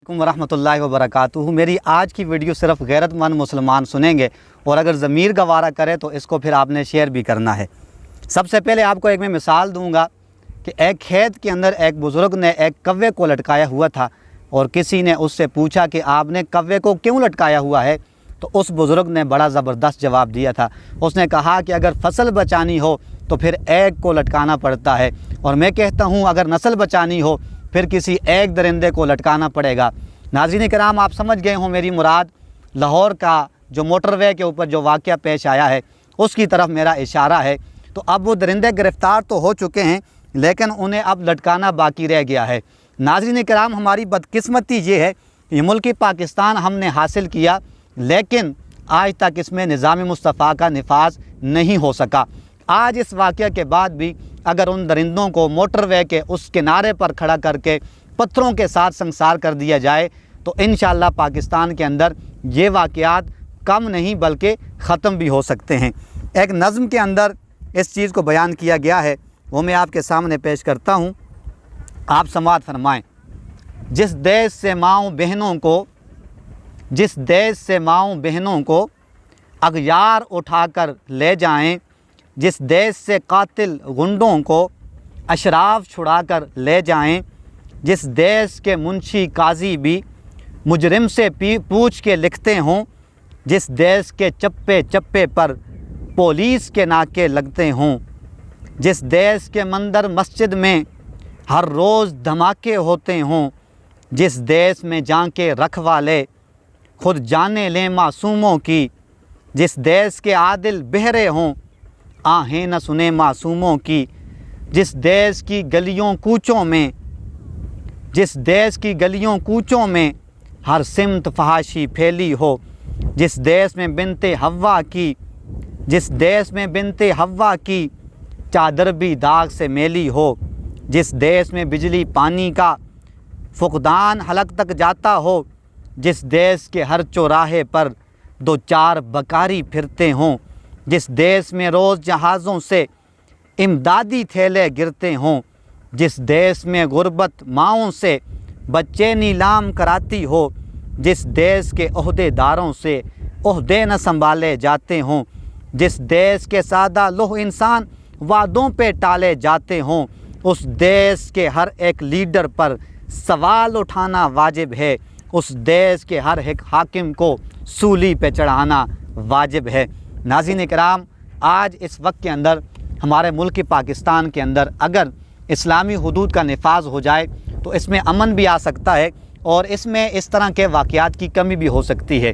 वरहमतुल्लाहि वबरकातुहू। मेरी आज की वीडियो सिर्फ गैरतमंद मुसलमान सुनेंगे और अगर ज़मीर गवारा करे तो इसको फिर आपने शेयर भी करना है। सबसे पहले आपको एक मैं मिसाल दूंगा कि एक खेत के अंदर एक बुज़ुर्ग ने एक कव्वे को लटकाया हुआ था और किसी ने उससे पूछा कि आपने कव्वे को क्यों लटकाया हुआ है, तो उस बुज़ुर्ग ने बड़ा ज़बरदस्त जवाब दिया था। उसने कहा कि अगर फसल बचानी हो तो फिर एक को लटकाना पड़ता है, और मैं कहता हूँ अगर नस्ल बचानी हो फिर किसी एक दरिंदे को लटकाना पड़ेगा। नाज़रीन किराम, आप समझ गए हों मेरी मुराद लाहौर का जो मोटरवे के ऊपर जो वाक़या पेश आया है उसकी तरफ मेरा इशारा है। तो अब वो दरिंदे गिरफ़्तार तो हो चुके हैं लेकिन उन्हें अब लटकाना बाकी रह गया है। नाज़रीन किराम, हमारी बदकिस्मती ये है कि मुल्क पाकिस्तान हमने हासिल किया लेकिन आज तक इसमें निज़ाम मुस्तफ़ा का निफाज नहीं हो सका। आज इस वाक़या के बाद भी अगर उन दरिंदों को मोटरवे के उस किनारे पर खड़ा करके पत्थरों के साथ संसार कर दिया जाए तो इंशाअल्लाह पाकिस्तान के अंदर ये वाक़यात कम नहीं बल्कि ख़त्म भी हो सकते हैं। एक नज़्म के अंदर इस चीज़ को बयान किया गया है, वो मैं आपके सामने पेश करता हूँ, आप समाअत फरमाएँ। जिस देश से माँओं बहनों को अग़यार उठाकर ले जाएं, जिस देश से कातिल गुंडों को अशराफ छुड़ाकर ले जाएं, जिस देश के मुंशी काजी भी मुजरिम से पूछ के लिखते हों, जिस देश के चप्पे चप्पे पर पुलिस के नाके लगते हों, जिस देश के मंदिर मस्जिद में हर रोज़ धमाके होते हों, जिस देश में जाके रखवाले खुद जाने लें मासूमों की, जिस देश के आदिल बहरे हों आहें न सुने मासूमों की, जिस देश की गलियों कूचों में हर सिमत फहाशी फैली हो, जिस देश में बिनते हव्वा की चादर भी दाग से मेली हो, जिस देश में बिजली पानी का फुकदान हलक तक जाता हो, जिस देश के हर चौराहे पर दो चार बकारी फिरते हों, जिस देश में रोज़ जहाज़ों से इमदादी थैले गिरते हों, जिस देश में गुर्बत माओं से बच्चे नीलाम कराती हो, जिस देश के ओहदेदारों से ओहदे न संभाले जाते हों, जिस देश के सादा लोह इंसान वादों पे टाले जाते हों, उस देश के हर एक लीडर पर सवाल उठाना वाजिब है, उस देश के हर एक हाकिम को सूली पे चढ़ाना वाजिब है। नाज़रीन किराम, आज इस वक्त के अंदर हमारे मुल्क पाकिस्तान के अंदर अगर इस्लामी हुदूद का निफाज हो जाए तो इसमें अमन भी आ सकता है और इसमें इस तरह के वाक़यात की कमी भी हो सकती है।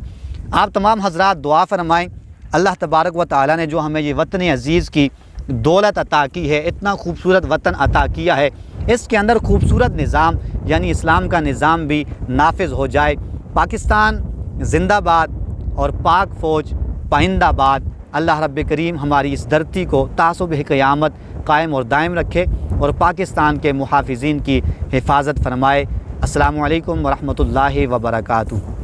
आप तमाम हज़रात दुआ फरमाएँ, अल्लाह तबारक व तआला ने जो हमें ये वतन अज़ीज़ की दौलत अता की है, इतना खूबसूरत वतन अता किया है, इसके अंदर खूबसूरत निज़ाम यानी इस्लाम का निज़ाम भी नाफिज हो जाए। पाकिस्तान ज़िंदाबाद और पाक फ़ौज पाइंदाबाद। अल्लाह रब्बे करीम हमारी इस धरती को तासुब क़यामत कायम और दायम रखे और पाकिस्तान के मुहाफ़िज़ीन की हिफाजत फरमाए। अस्सलामु अलैकुम वरहमतुल्लाहि वबरकातुहू।